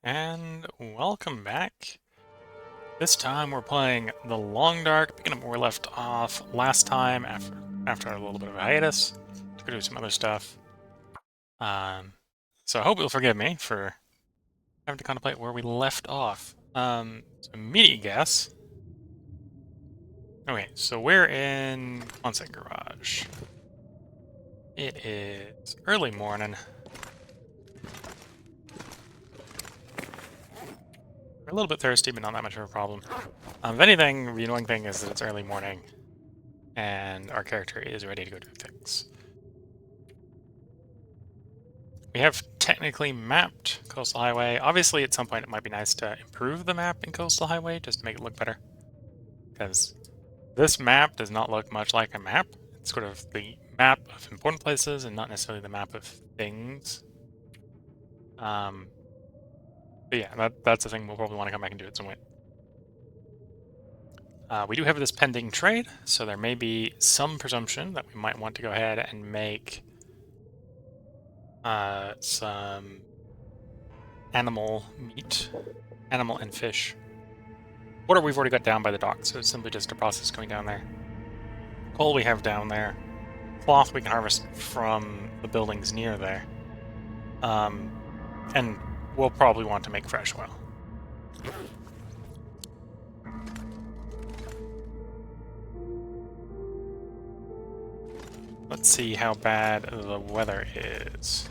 And welcome back. This time we're playing The Long Dark, picking up where we left off last time after a little bit of a hiatus to go do some other stuff. So I hope you'll forgive me for having to contemplate where we left off. So immediate guess. Okay, so we're in Onset Garage. It is early morning. We're a little bit thirsty, but not that much of a problem. If anything, the annoying thing is that it's early morning, and our character is ready to go do things. We have technically mapped Coastal Highway. Obviously, at some point it might be nice to improve the map in Coastal Highway just to make it look better. Because this map does not look much like a map. It's sort of the map of important places and not necessarily the map of things. But yeah, that's the thing we'll probably want to come back and do at some point. We do have this pending trade, so there may be some presumption that we might want to go ahead and make some animal meat, animal and fish. Water we've already got down by the dock, so it's simply just a process going down there. Coal we have down there. Cloth we can harvest from the buildings near there. And we'll probably want to make fresh oil. Let's see how bad the weather is.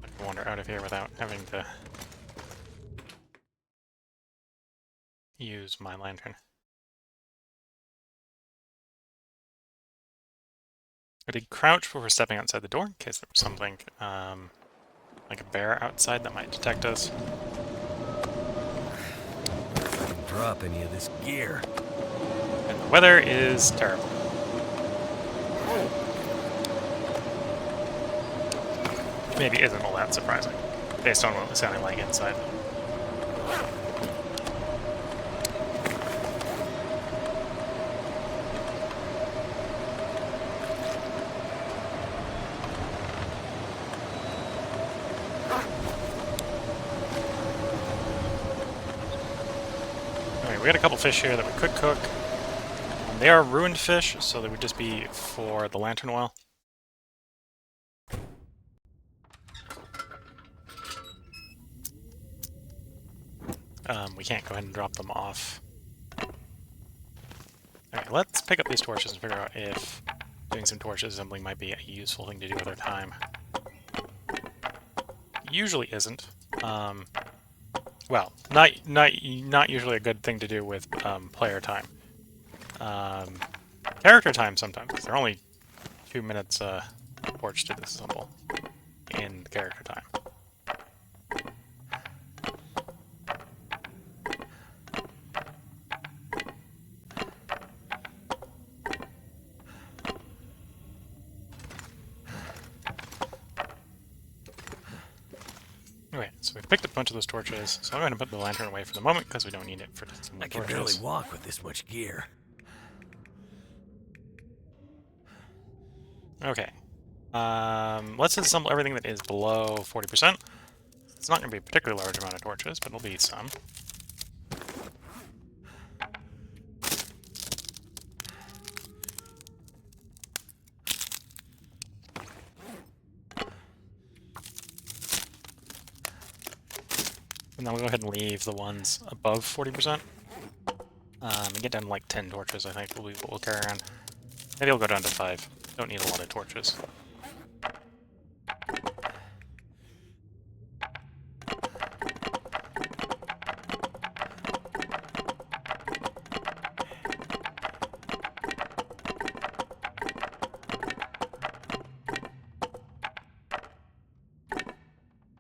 I can wander out of here without having to use my lantern. I did crouch before stepping outside the door in case there was something like a bear outside that might detect us. If I can drop any of this gear. And the weather is terrible. Maybe isn't all that surprising, based on what it was sounding like inside. Okay, we got a couple fish here that we could cook. They are ruined fish, so they would just be for the lantern oil. We can't go ahead and drop them off. Okay, let's pick up these torches and figure out if doing some torches assembling might be a useful thing to do with our time. Usually isn't. Well, not usually a good thing to do with player time. Character time sometimes, because they're only 2 minutes torch to disassemble in character time. Okay, so we've picked up a bunch of those torches, so I'm going to put the lantern away for the moment because we don't need it for some I torches. can barely walk with this much gear. Okay. Let's assemble everything that is below 40%. It's not going to be a particularly large amount of torches, but it'll be some. And then we'll go ahead and leave the ones above 40%. And get down to like 10 torches, I think, will be what we'll carry around. Maybe I'll go down to 5. Don't need a lot of torches.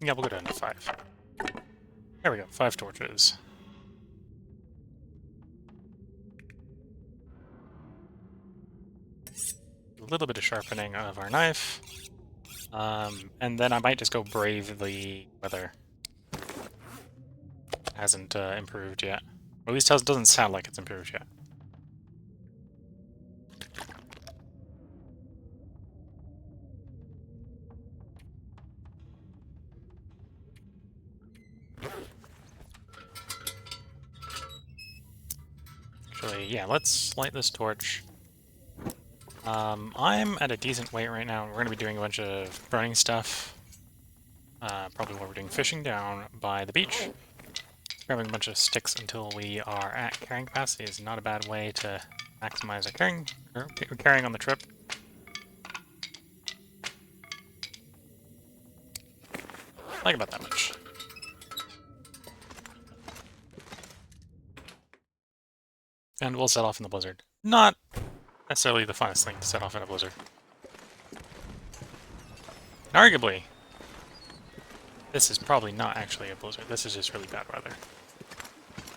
Yeah, we'll go down to 5. There we go, 5 torches. A little bit of sharpening of our knife. And then I might just go brave the weather. Hasn't improved yet. Or at least doesn't sound like it's improved yet. Actually, yeah, let's light this torch. I'm at a decent weight right now. We're going to be doing a bunch of burning stuff. Probably while we're doing fishing down by the beach. Grabbing a bunch of sticks until we are at carrying capacity is not a bad way to maximize our carrying on the trip. Like about that much. And we'll set off in the blizzard. Not necessarily the funnest thing to set off in a blizzard. And arguably, this is probably not actually a blizzard. This is just really bad weather.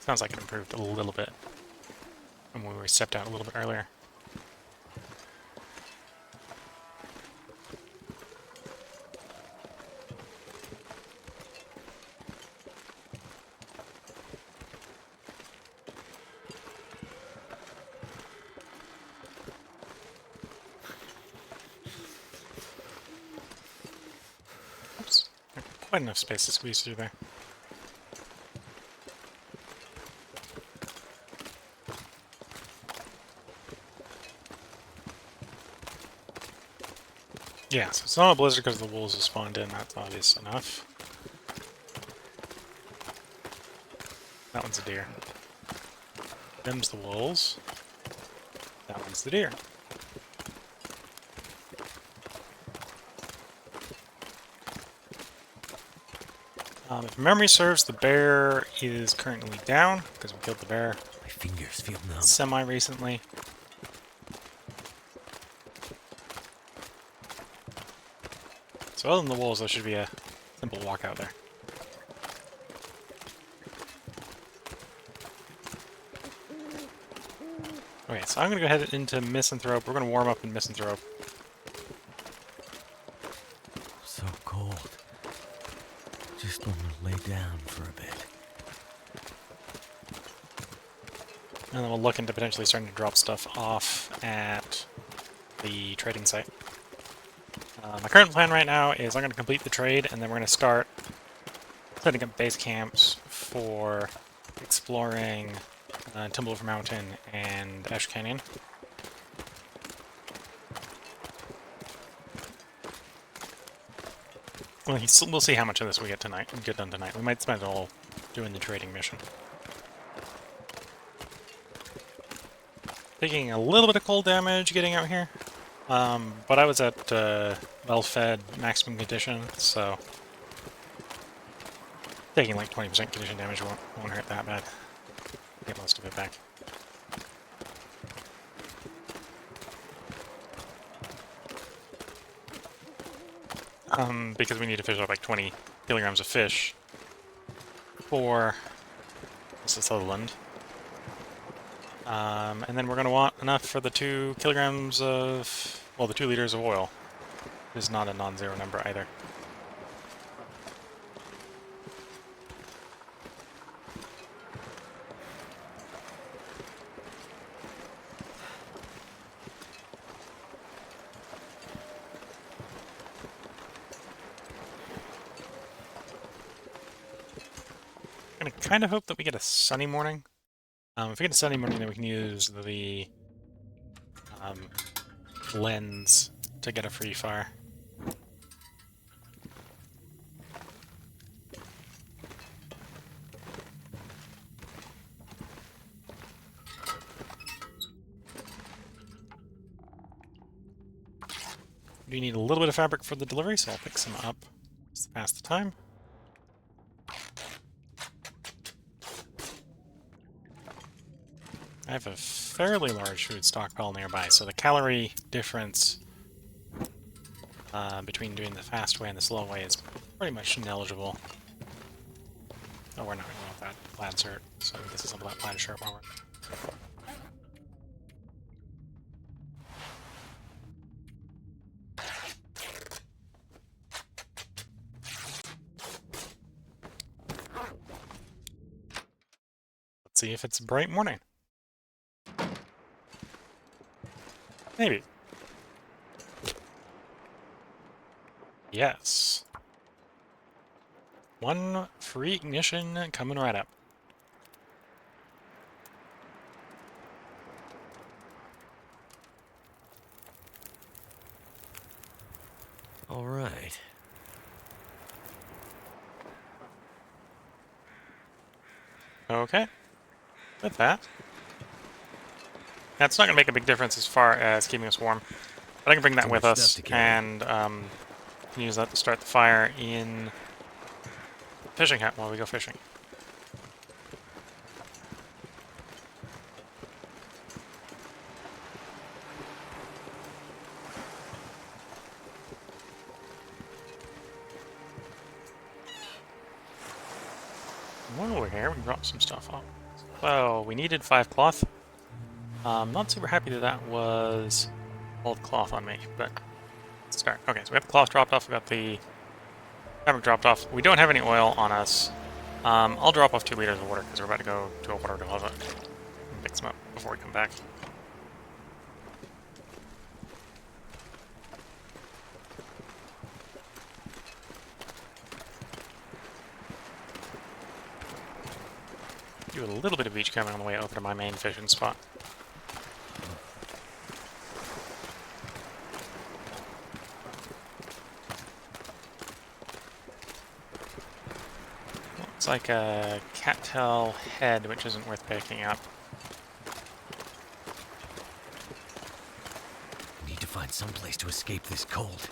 Sounds like it improved a little bit from when we stepped out a little bit earlier. Oops. Quite enough space to squeeze through there. Yeah, so it's not a blizzard because the wolves have spawned in, that's obvious enough. That one's a deer. Them's the wolves. That one's the deer. If memory serves, the bear is currently down, because we killed the bear My fingers feel numb. semi-recently. So other than the wolves, there should be a simple walk out there. Okay, so I'm going to go ahead into Misanthrope. We're going to warm up in Misanthrope. So cold. Just want to lay down for a bit. And then we'll look into potentially starting to drop stuff off at the trading site. My current plan right now is I'm going to complete the trade, and then we're going to start setting up base camps for exploring Timberwolf Mountain and Ash Canyon. We'll see how much of this we get done tonight. We might spend it all doing the trading mission. Taking a little bit of cold damage getting out here, but I was at well-fed maximum condition, so taking like 20% condition damage won't hurt that bad. Get most of it back. Because we need to fish up like 20 kilograms of fish for this is Sutherland. And then we're going to want enough for the 2 kilograms of, well, the 2 liters of oil. Is not a non-zero number either. I'm going to kind of hope that we get a sunny morning. If we get a sunny morning, then we can use the lens to get a free fire. We do need a little bit of fabric for the delivery, so I'll pick some up just to pass the time. I have a fairly large food stockpile nearby, so the calorie difference between doing the fast way and the slow way is pretty much negligible. Oh, we're not going to want that plaid shirt, so this is a plaid shirt while we're... Let's see if it's a bright morning. Maybe. Yes. One free ignition coming right up. All right. Okay. With that. That's not going to make a big difference as far as keeping us warm. But I can bring that Too with much stuff us to carry. and can use that to start the fire in the fishing hut while we go fishing. While we're here, we can drop some stuff off. So, we needed 5 cloth. Not super happy that that was old cloth on me, but let's start. Okay, so we have the cloth dropped off, we got the fabric dropped off. We don't have any oil on us. I'll drop off 2 liters of water because we're about to go to a water closet and pick some up before we come back. Do a little bit of beach combing on the way over to my main fishing spot. Looks like a cattail head, which isn't worth picking up. Need to find some place to escape this cold.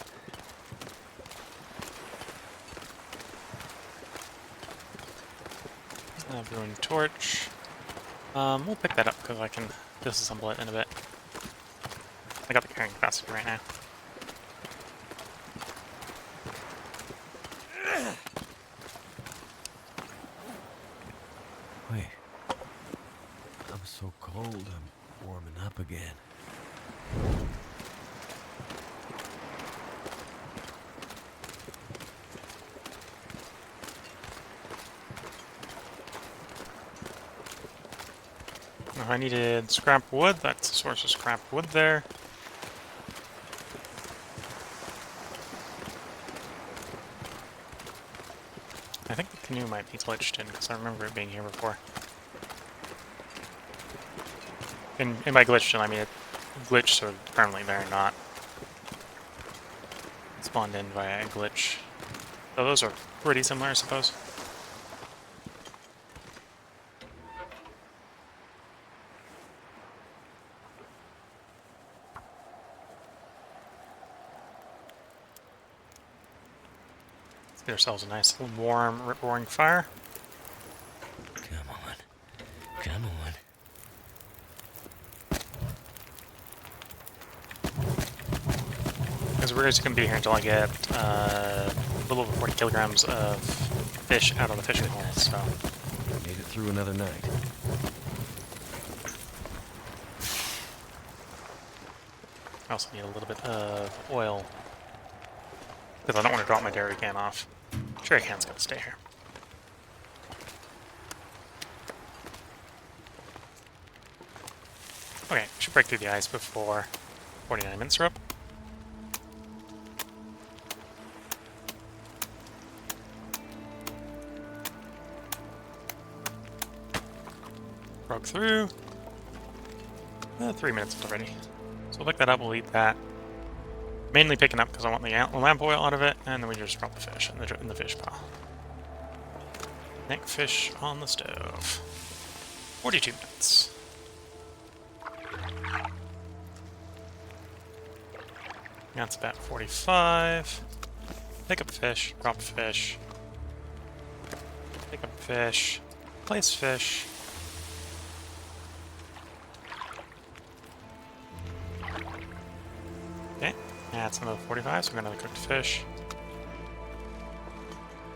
Ruined torch. We'll pick that up because I can disassemble it in a bit. I got the carrying capacity right now. Wait. I'm so cold, I'm warming up again. I needed scrap wood. That's the source of scrap wood there. I think the canoe might be glitched in because I remember it being here before. And by glitched in, I mean it glitched so permanently there, not spawned in via a glitch. So those are pretty similar, I suppose. Let's get ourselves a nice warm, rip-roaring fire. Come on. Come on. Because we're just going to be here until I get a little over 40 kilograms of fish out of the fishing hole, so... Made it through another night. I also need a little bit of oil. Because I don't want to drop my dairy can off. Dairy can's got to stay here. Okay, should break through the ice before 49 minutes are up. Broke through. 3 minutes already. So we'll pick that up, we'll eat that. Mainly picking up because I want the lamp oil out of it, and then we just drop the fish in the fish pile. Neck fish on the stove. 42 minutes. That's about 45. Pick up fish, drop fish. Pick up fish, place fish. Okay, that's another 45, so we're gonna cooked fish.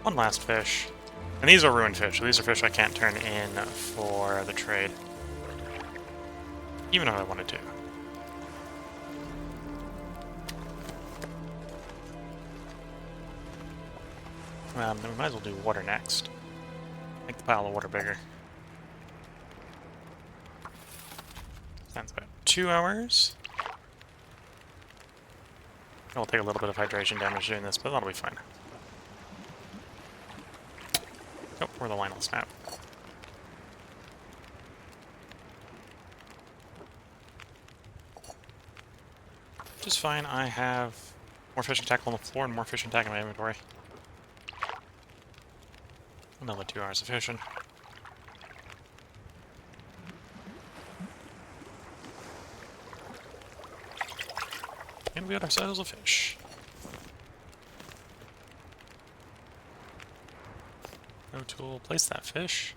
One last fish. And these are ruined fish, so these are fish I can't turn in for the trade. Even if I wanted to. Then we might as well do water next. Make the pile of water bigger. That's about 2 hours. It'll take a little bit of hydration damage doing this, but that'll be fine. Oh, or the line will snap. Which is fine, I have More fishing tackle on the floor and more fishing tackle in my inventory. Another 2 hours of fishing. And we got ourselves a fish. No tool. Place that fish.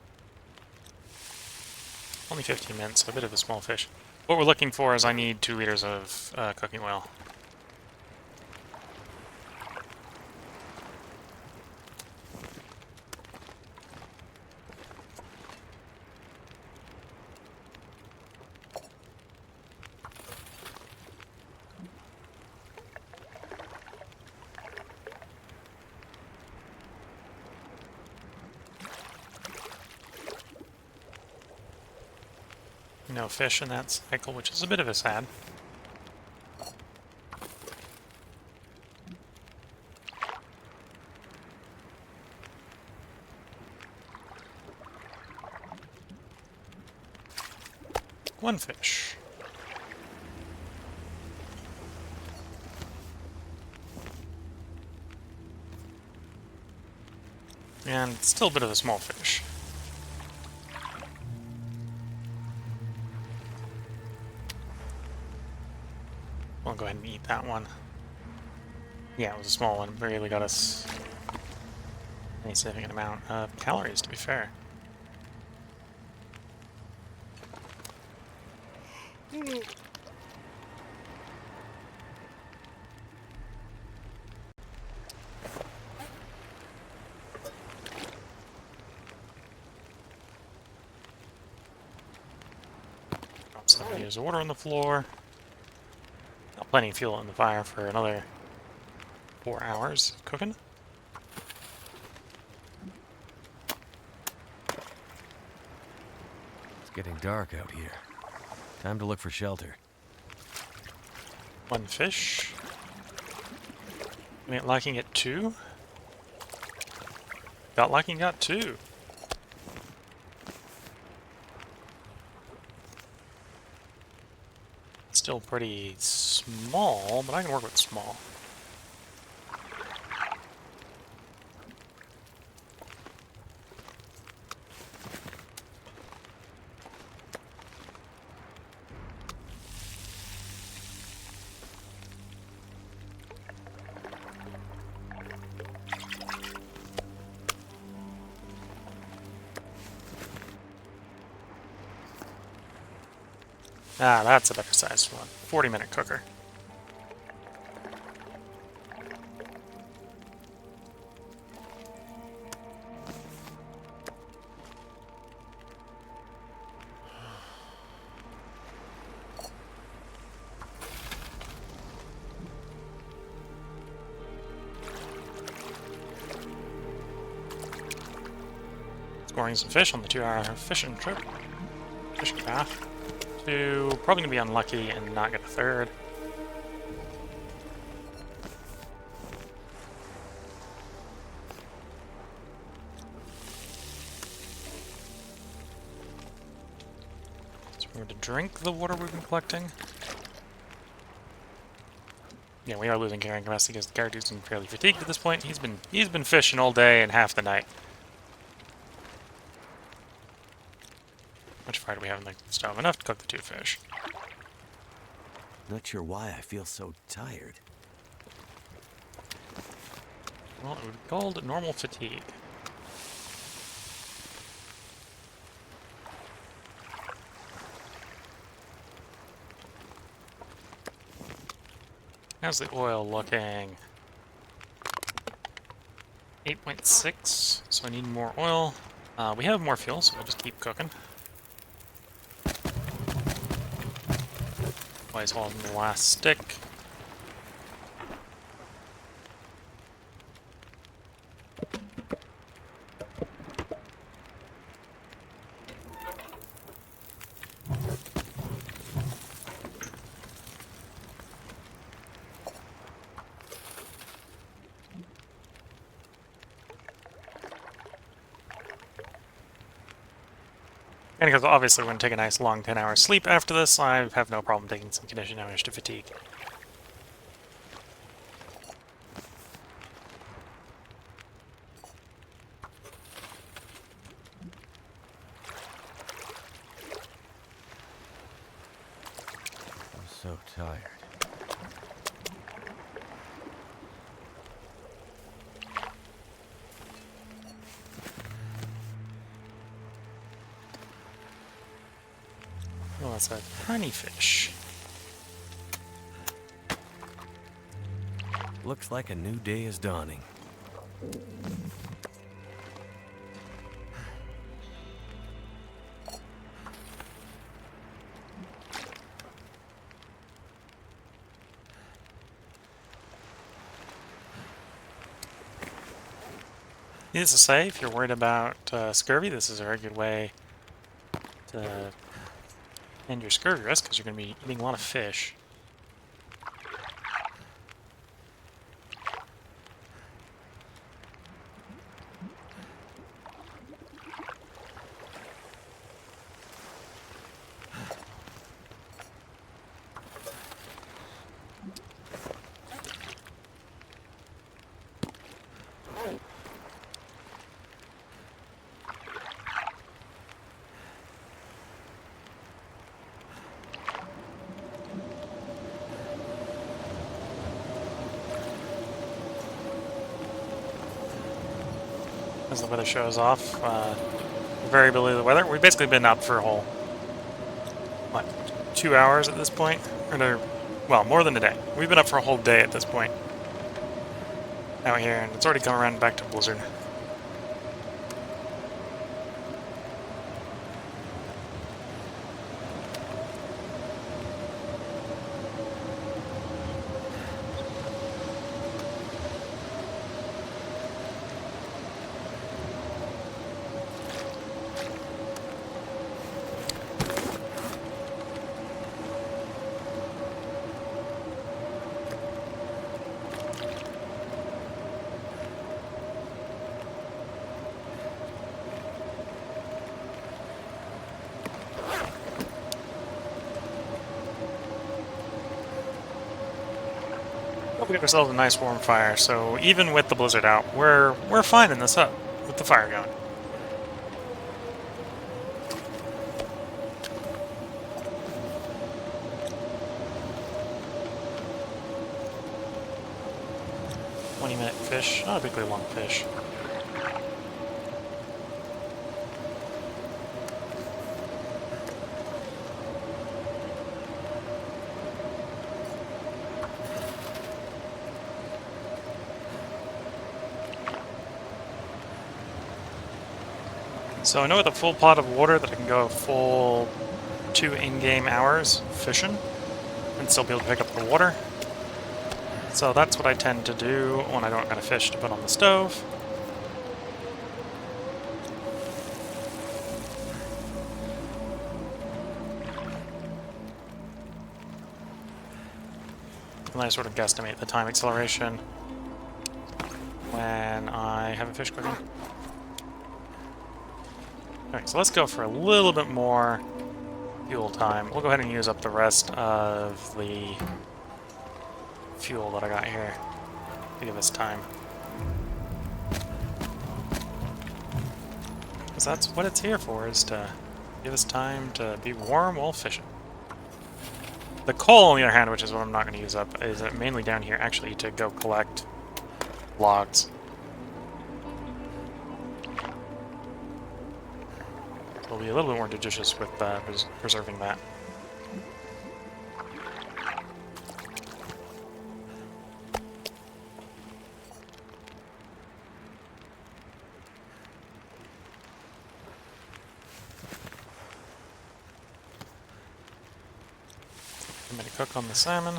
Only 15 minutes, so a bit of a small fish. What we're looking for is I need 2 liters of cooking oil. No fish in that cycle, which is a bit of a sad. One fish. And still a bit of a small fish. We'll go ahead and eat that one. Yeah, it was a small one. It really got us a significant amount of calories, to be fair. There's water on the floor. Got plenty of fuel in the fire for another 4 hours of cooking. It's getting dark out here. Time to look for shelter. One fish. Wait, liking it 2? Got liking, got 2. Still pretty small, but I can work with small. Ah, that's a better sized one. 40-minute cooker. Scoring some fish on the 2-hour fishing trip. Fishing path. Probably gonna be unlucky and not get a third. So we're going to drink the water we've been collecting. Yeah, we are losing carrying capacity because the character's been fairly fatigued at this point. He's been fishing all day and half the night. How much fire do we have in the stove? Enough to cook the 2 fish. Not sure why I feel so tired. Well, it would be called normal fatigue. How's the oil looking? 8.6, so I need more oil. We have more fuel, so we'll just keep cooking. Always holding the last stick. And because obviously we're going to take a nice long 10-hour sleep after this, I have no problem taking some condition damage to fatigue. tired. Oh, that's a tiny fish. Looks like a new day is dawning. Needless to say, if you're worried about scurvy, this is a very good way to end your scurvy risk, because you're going to be eating a lot of fish. As the weather shows off, the variability of the weather. We've basically been up for a whole, what, 2 hours at this point? Or no, well, more than a day. We've been up for a whole day at this point out here, and it's already come around back to blizzard. We got ourselves a nice warm fire, so even with the blizzard out, we're fine in this hut with the fire going. "20-minute fish, not a particularly long fish." So I know with a full pot of water that I can go a full 2 in-game hours fishing and still be able to pick up the water. So that's what I tend to do when I don't got a fish to put on the stove. And I sort of guesstimate the time acceleration when I have a fish cooking. Alright, so let's go for a little bit more fuel time. We'll go ahead and use up the rest of the fuel that I got here to give us time. Because that's what it's here for, is to give us time to be warm while fishing. The coal, on the other hand, which is what I'm not going to use up, is mainly down here actually to go collect logs. We'll be a little bit more judicious with preserving that. I'm going to cook on the salmon.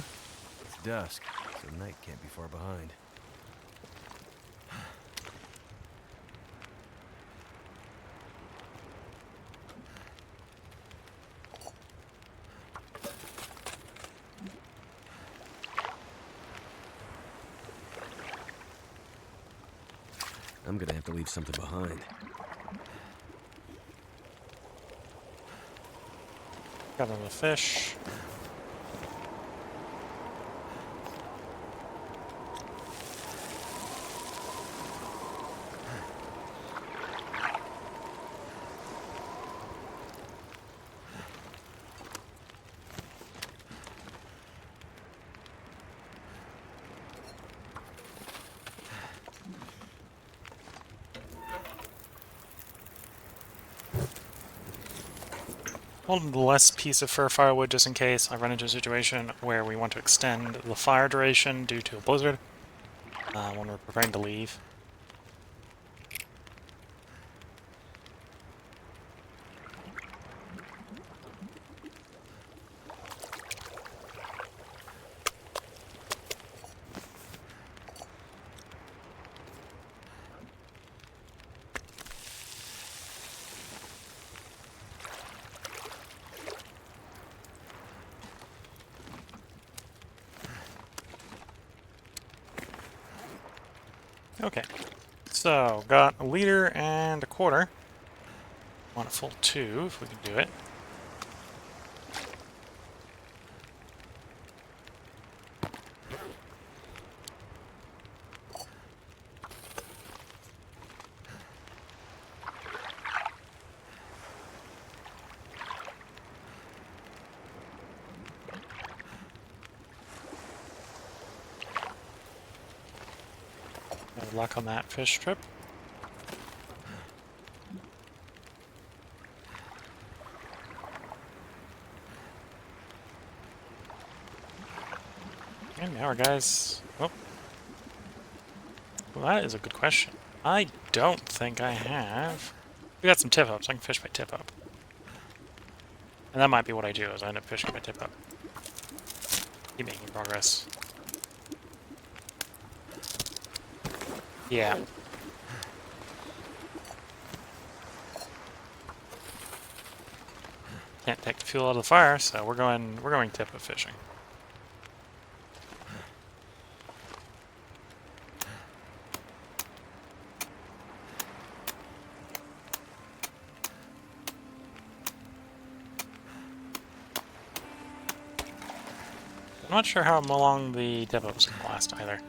It's dusk, so night can't be far behind. I'm gonna have to leave something behind. Got another fish. One less piece of fir firewood just in case I run into a situation where we want to extend the fire duration due to a blizzard when we're preparing to leave. Okay, so got a liter and a quarter. Want a full 2 if we can do it. No luck on that fish trip. And now our guys... Oh. Well, that is a good question. I don't think I have... We got some tip-ups. I can fish by tip-up. And that might be what I do, is I end up fishing by tip-up. Keep making progress. Yeah. Can't take the fuel out of the fire, so we're going tip-up fishing. I'm not sure how long the tip-up's gonna last either.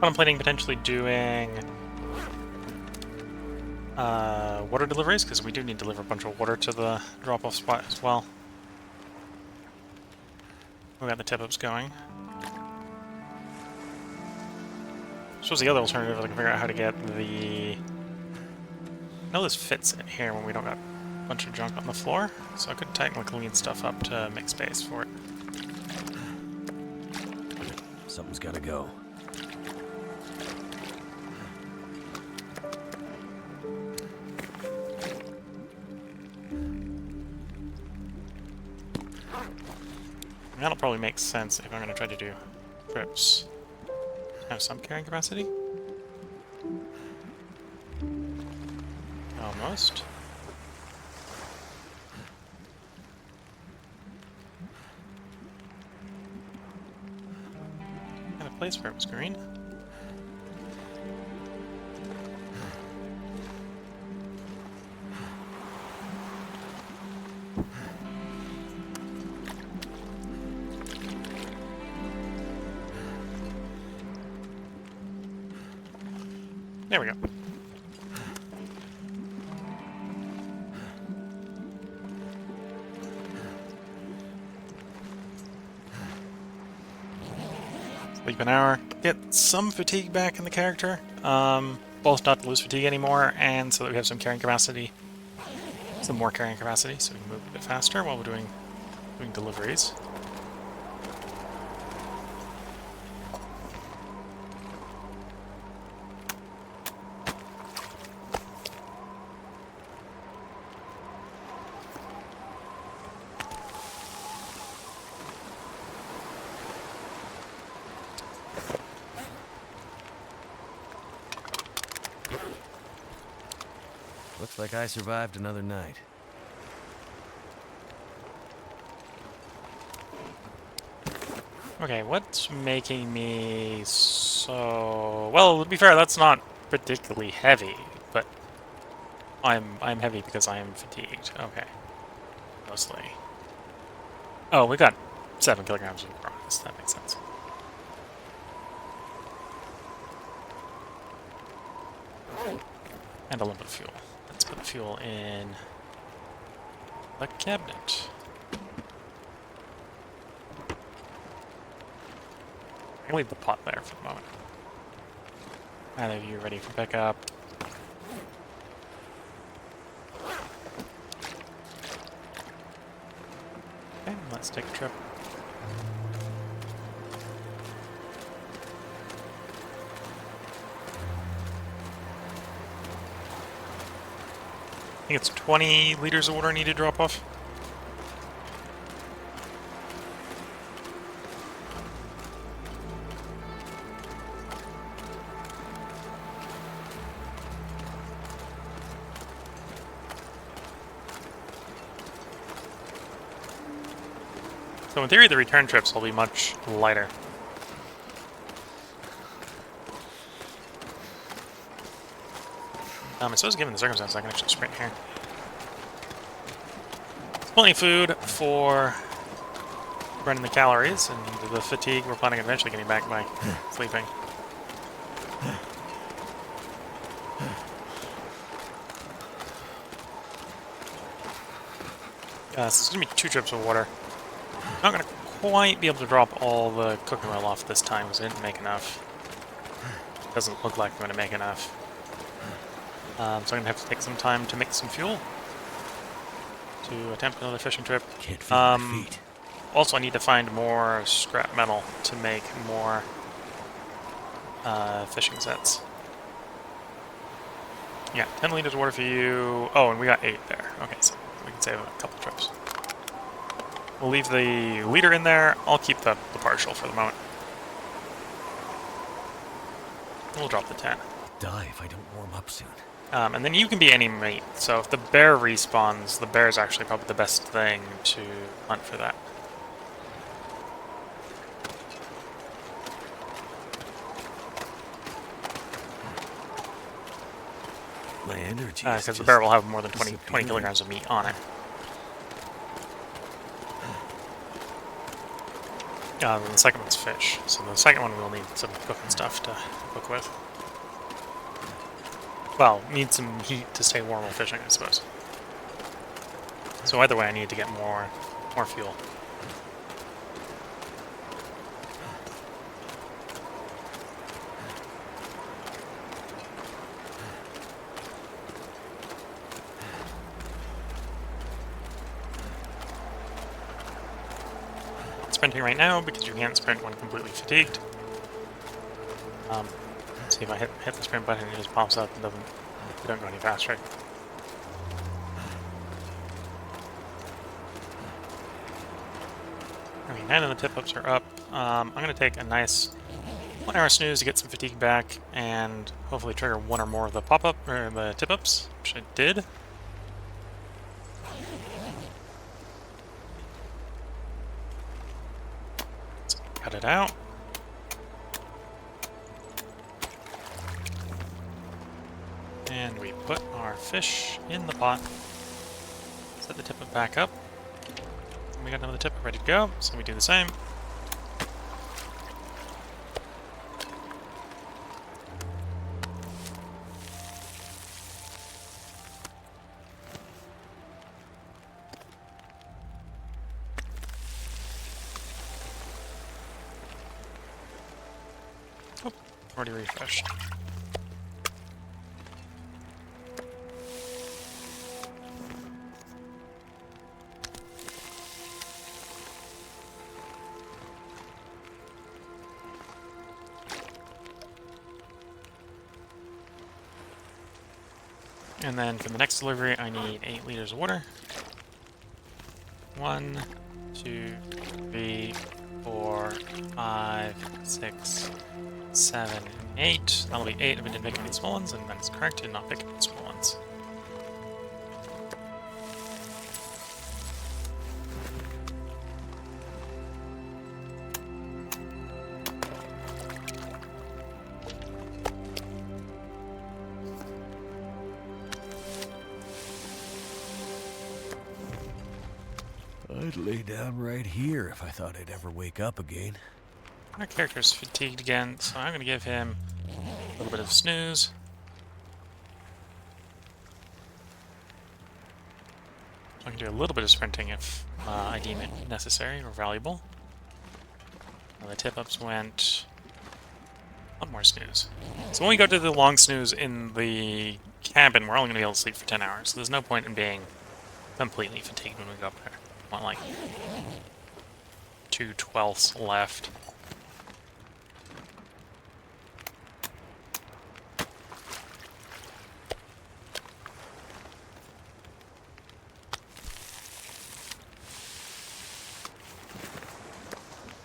Contemplating potentially doing water deliveries, because we do need to deliver a bunch of water to the drop-off spot as well. We got the tip-ups going. I suppose the other alternative is I can figure out how to get the... I know this fits in here when we don't got a bunch of junk on the floor, so I could technically clean stuff up to make space for it. Something's gotta go. That'll probably make sense if I'm going to try to do trips. Have some carrying capacity? Almost. And a place where it was green. There we go. Sleep an hour. Get some fatigue back in the character. Both not to lose fatigue anymore, and so that we have some carrying capacity. Some more carrying capacity, so we can move a bit faster while we're doing deliveries. Looks like I survived another night. Okay, what's making me so... Well, to be fair, that's not particularly heavy, but I'm heavy because I am fatigued. Okay, mostly. Oh, we got 7 kilograms of bronze. That makes sense. And a lump of fuel. Let's put the fuel in the cabinet. I'll leave the pot there for the moment. Either of you ready for pickup? Okay, let's take a trip. I think it's 20 liters of water I need to drop off. So in theory, the return trips will be much lighter. I suppose given the circumstances, I can actually sprint here. Plenty of food for burning the calories, and the fatigue we're planning on eventually getting back by sleeping. So it's going to be 2 trips of water. Not going to quite be able to drop all the cooking oil off this time because I didn't make enough. Doesn't look like I'm going to make enough. So I'm going to have to take some time to make some fuel to attempt another fishing trip. Can't feel my feet. Also, I need to find more scrap metal to make more fishing sets. Yeah, 10 liters of water for you. Oh, and we got 8 there. Okay, so we can save a couple trips. We'll leave the liter in there. I'll keep the partial for the moment. We'll drop the 10. Die if I don't warm up soon. And then you can be any mate. So if the bear respawns, the bear is actually probably the best thing to hunt for that. My energy. Because the bear will have more than 20 kilograms of meat on it. And the second one's fish. So the second one we'll need some cooking stuff to cook with. Well, need some heat to stay warm while fishing, I suppose. So either way, I need to get more fuel. Sprinting right now because you can't sprint when completely fatigued. See if I hit the sprint button, it just pops up and you don't go any faster. Okay, 9 of the tip-ups are up. I'm going to take a nice 1 hour snooze to get some fatigue back and hopefully trigger 1 or more of the pop-up or the tip-ups, which I did. Let's cut it out. And we put our fish in the pot. Set the tip-up back up. And we got another tip-up ready to go, so we do the same. Oh, already refreshed. And then for the next delivery, I need 8 liters of water. 1, 2, 3, 4, 5, 6, 7, 8. That'll be 8 if I didn't pick any small ones, and that is correct, did not pick any small ones. I'd lay down right here if I thought I'd ever wake up again. Our character's fatigued again, so I'm going to give him a little bit of snooze. I can do a little bit of sprinting if I deem it necessary or valuable. And the tip-ups went a lot more snooze. So when we go to the long snooze in the cabin, we're only going to be able to sleep for 10 hours. So there's no point in being completely fatigued when we go up there. Want like 2/12 left.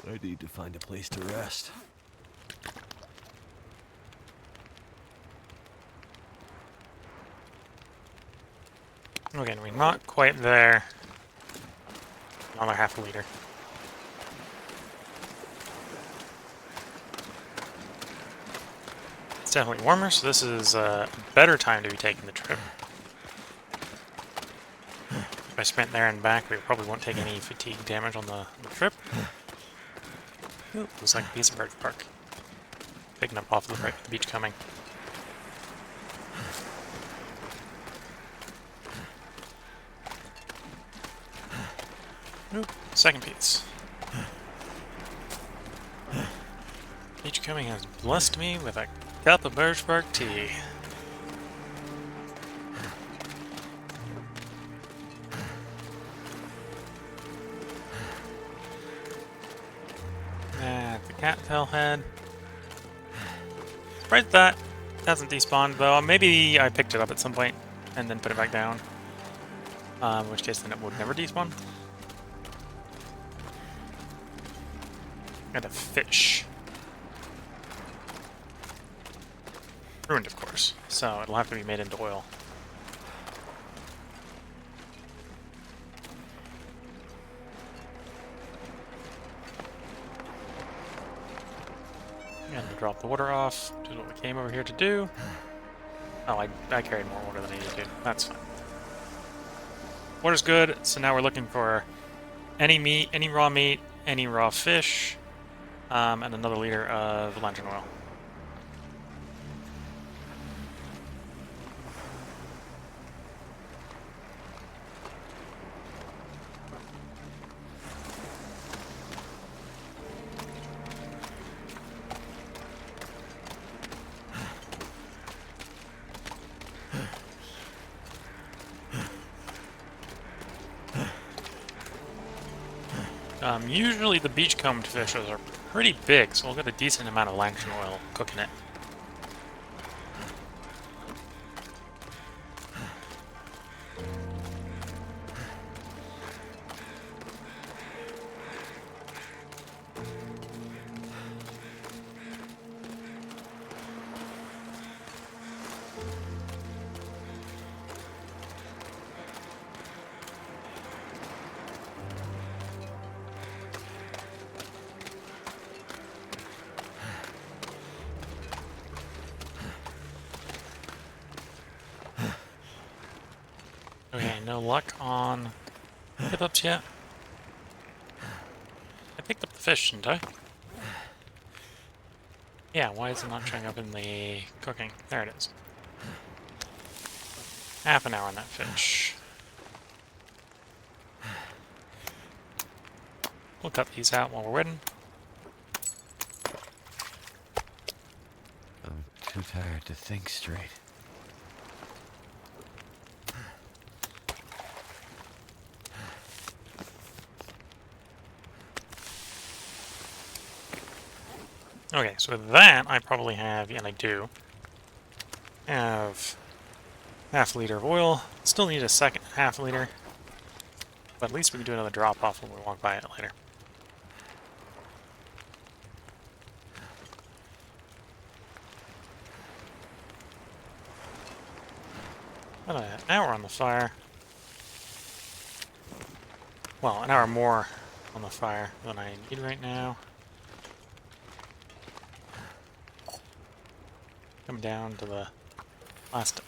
I need to find a place to rest. Again, we're not quite there. Another half a liter. It's definitely warmer, so this is a better time to be taking the trip. If I sprint there and back, we probably won't take any fatigue damage on the trip. Ooh, looks like a piece of birch bark. Picking up off the beach coming. Ooh, second piece. Beach coming has blessed me with a cup of birch bark tea. The cattail head. Surprised that hasn't despawned, though. Maybe I picked it up at some point and then put it back down. In which case then it would never despawn. And a fish. Ruined, of course. So it'll have to be made into oil. And to drop the water off, which is what we came over here to do. Oh, I carried more water than I needed to. That's fine. Water's good, so now we're looking for any meat, any raw fish, and another liter of lantern oil. Usually the beachcombed fishes are pretty big, so we'll get a decent amount of lantern oil cooking it. Okay, no luck on tip-ups yet. I picked up the fish, didn't I? Yeah, why is it not showing up in the cooking? There it is. Half an hour on that fish. We'll cut these out while we're waiting. I'm too tired to think straight. Okay, so with that, I probably have, and I do, have half a liter of oil. Still need a second half liter, but at least we can do another drop off when we walk by it later. About an hour on the fire. Well, an hour more on the fire than I need right now. Come down to the last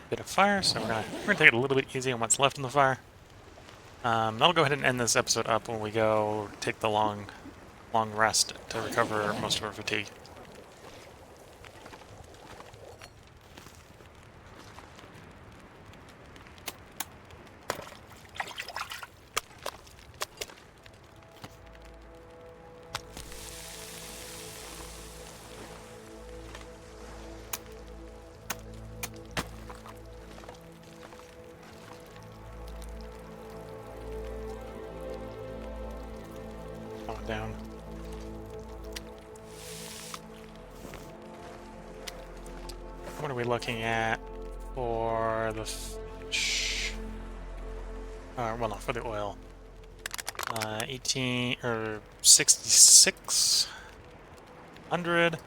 bit of fire, so we're gonna take it a little bit easy on what's left in the fire. I'll go ahead and end this episode up when we go take the long rest to recover most of our fatigue. Down. What are we looking at for the fish? Well, no, for the oil. 18 or 6,600.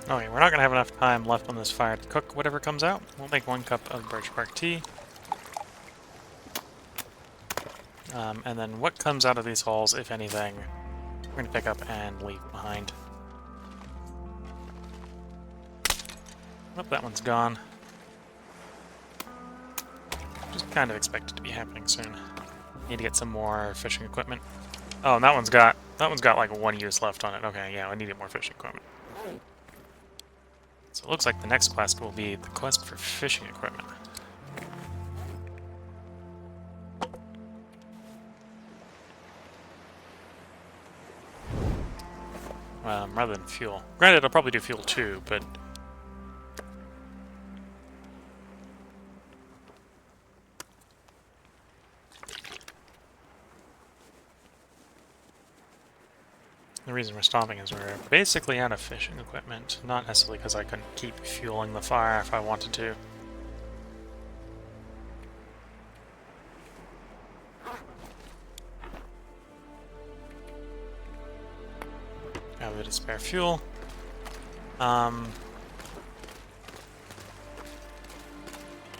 Okay, we're not going to have enough time left on this fire to cook whatever comes out. We'll make 1 cup of birch bark tea. And then what comes out of these holes, if anything, we're going to pick up and leave behind. Oh, that one's gone. Just kind of expect it to be happening soon. Need to get some more fishing equipment. Oh, and that one's got like 1 use left on it. Okay, yeah, I needed more fishing equipment. So it looks like the next quest will be the quest for fishing equipment. Rather than fuel. Granted, I'll probably do fuel too, but... The reason we're stopping is we're basically out of fishing equipment. Not necessarily because I couldn't keep fueling the fire if I wanted to. Got a bit of spare fuel.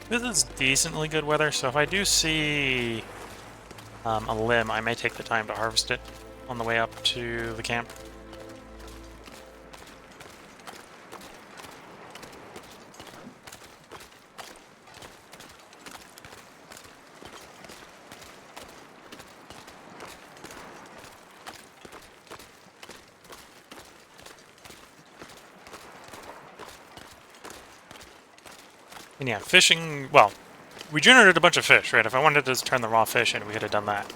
This is decently good weather, so if I do see a limb, I may take the time to harvest it on the way up to the camp. And yeah, fishing, well, we generated a bunch of fish, right? If I wanted to just turn the raw fish in, we could have done that.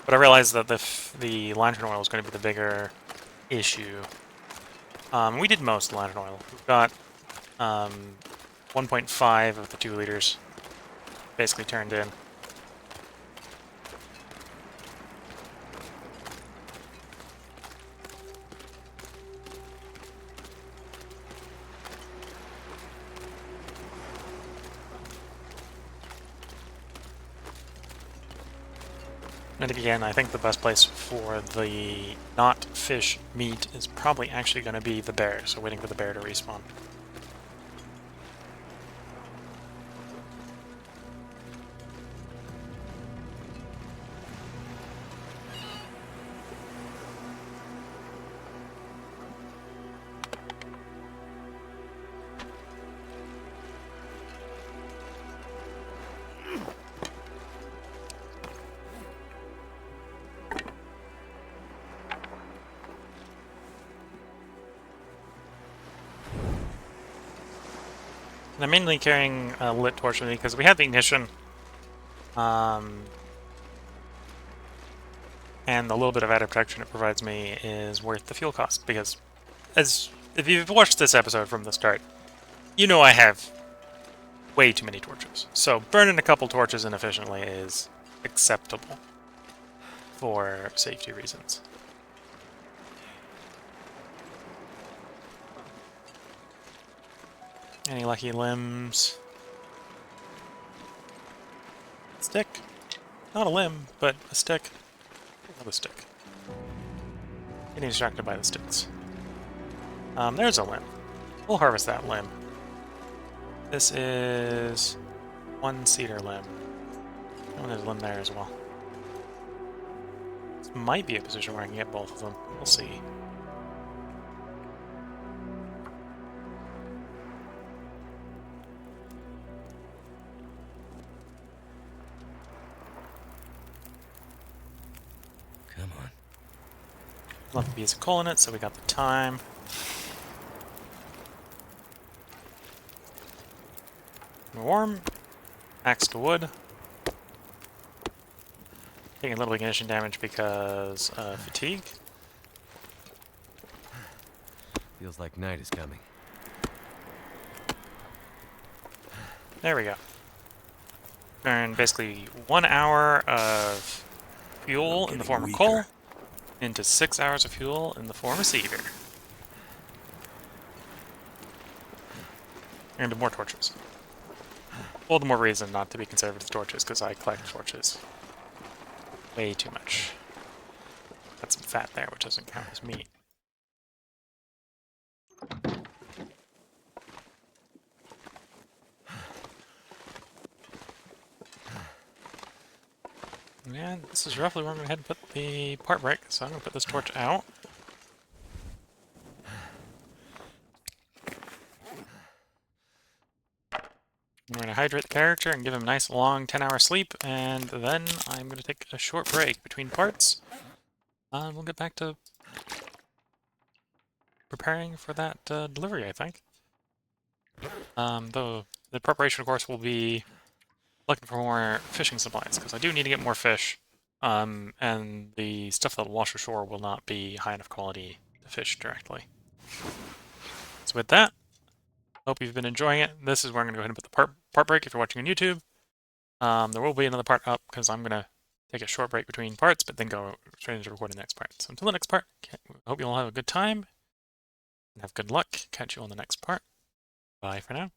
But I realized that the lantern oil is going to be the bigger issue. We did most lantern oil. We've got 1.5 of the 2 liters basically turned in. And again, I think the best place for the not fish meat is probably actually going to be the bear, so waiting for the bear to respawn. And I'm mainly carrying a lit torch with me because we have the ignition. And the little bit of added protection it provides me is worth the fuel cost, because if you've watched this episode from the start, you know I have way too many torches. So burning a couple torches inefficiently is acceptable for safety reasons. Any lucky limbs? Stick. Not a limb, but a stick. Another stick. Getting distracted by the sticks. There's a limb. We'll harvest that limb. This is one cedar limb. Oh, there's a limb there as well. This might be a position where I can get both of them. We'll see. Come on. Left a piece of coal in it, so we got the time. Warm. Axe to wood. Taking a little ignition damage because of fatigue. Feels like night is coming. There we go. Burn basically 1 hour of fuel in the form of coal into 6 hours of fuel in the form of cedar. And more torches. All the more reason not to be conservative torches, because I collect torches. Way too much. Got some fat there, which doesn't count as meat. And this is roughly where I'm going to head and put the part break, so I'm going to put this torch out. I'm going to hydrate the character and give him a nice long 10-hour sleep, and then I'm going to take a short break between parts. We'll get back to preparing for that delivery, I think. Though the preparation, of course, will be looking for more fishing supplies, because I do need to get more fish, and the stuff that'll wash ashore will not be high enough quality to fish directly. So with that, hope you've been enjoying it. This is where I'm going to go ahead and put the part break if you're watching on YouTube. There will be another part up, because I'm going to take a short break between parts, but then go straight into recording the next part. So until the next part, hope you all have a good time, and have good luck. Catch you on the next part. Bye for now.